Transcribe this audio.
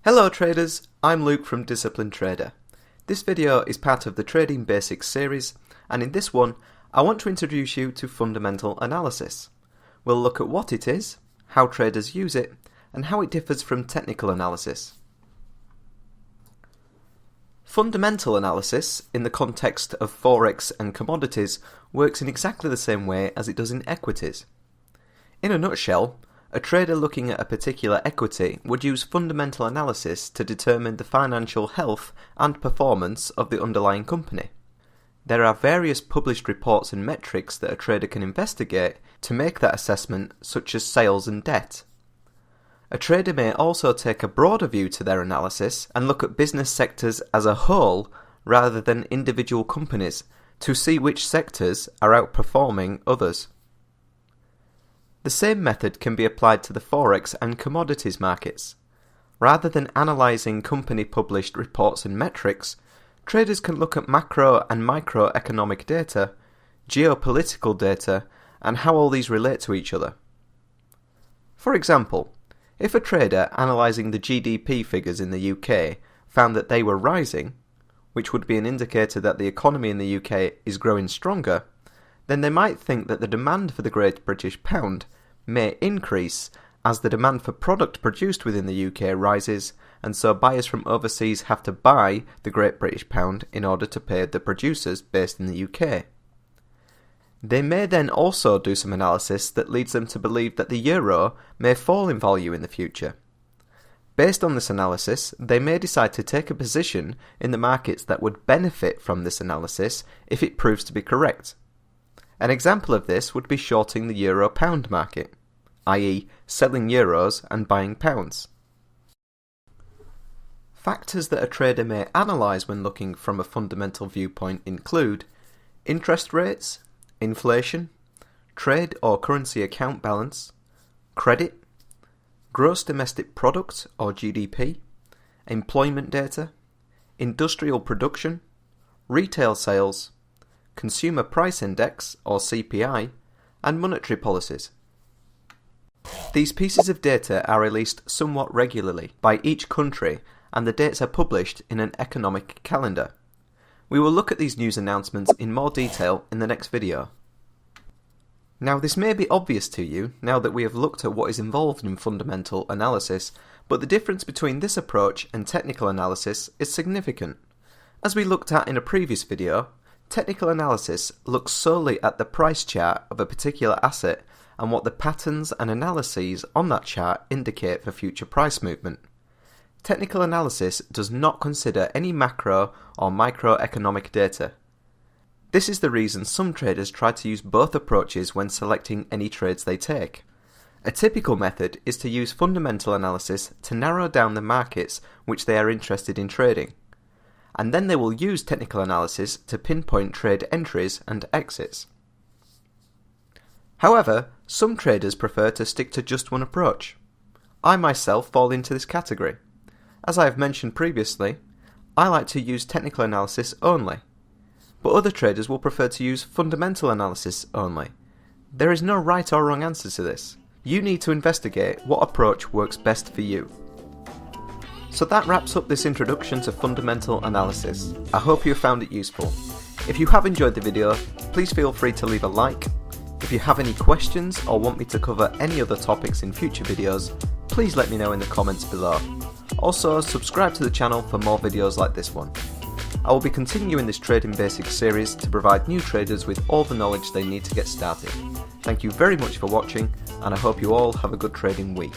Hello traders, I'm Luke from Disciplined Trader. This video is part of the Trading Basics series, and in this one I want to introduce you to fundamental analysis. We'll look at what it is, how traders use it, and how it differs from technical analysis. Fundamental analysis, in the context of Forex and commodities, works in exactly the same way as it does in equities. In a nutshell, a trader looking at a particular equity would use fundamental analysis to determine the financial health and performance of the underlying company. There are various published reports and metrics that a trader can investigate to make that assessment, such as sales and debt. A trader may also take a broader view to their analysis and look at business sectors as a whole rather than individual companies to see which sectors are outperforming others. The same method can be applied to the Forex and commodities markets. Rather than analysing company-published reports and metrics, traders can look at macro and microeconomic data, geopolitical data, and how all these relate to each other. For example, if a trader analysing the GDP figures in the UK found that they were rising, which would be an indicator that the economy in the UK is growing stronger, then they might think that the demand for the Great British Pound may increase as the demand for product produced within the UK rises, and so buyers from overseas have to buy the Great British Pound in order to pay the producers based in the UK. They may then also do some analysis that leads them to believe that the euro may fall in value in the future. Based on this analysis, they may decide to take a position in the markets that would benefit from this analysis if it proves to be correct. An example of this would be shorting the euro-pound market, i.e. selling euros and buying pounds. Factors that a trader may analyse when looking from a fundamental viewpoint include interest rates, inflation, trade or currency account balance, credit, gross domestic product or GDP, employment data, industrial production, retail sales, Consumer Price Index or CPI, and monetary policies. These pieces of data are released somewhat regularly by each country, and the dates are published in an economic calendar. We will look at these news announcements in more detail in the next video. Now, this may be obvious to you now that we have looked at what is involved in fundamental analysis, but the difference between this approach and technical analysis is significant. As we looked at in a previous video, technical analysis looks solely at the price chart of a particular asset and what the patterns and analyses on that chart indicate for future price movement. Technical analysis does not consider any macro or microeconomic data. This is the reason some traders try to use both approaches when selecting any trades they take. A typical method is to use fundamental analysis to narrow down the markets which they are interested in trading, and then they will use technical analysis to pinpoint trade entries and exits. However, some traders prefer to stick to just one approach. I myself fall into this category. As I have mentioned previously, I like to use technical analysis only, but other traders will prefer to use fundamental analysis only. There is no right or wrong answer to this. You need to investigate what approach works best for you. So that wraps up this introduction to fundamental analysis. I hope you found it useful. If you have enjoyed the video, please feel free to leave a like. If you have any questions or want me to cover any other topics in future videos, please let me know in the comments below. Also, subscribe to the channel for more videos like this one. I will be continuing this Trading Basics series to provide new traders with all the knowledge they need to get started. Thank you very much for watching, and I hope you all have a good trading week.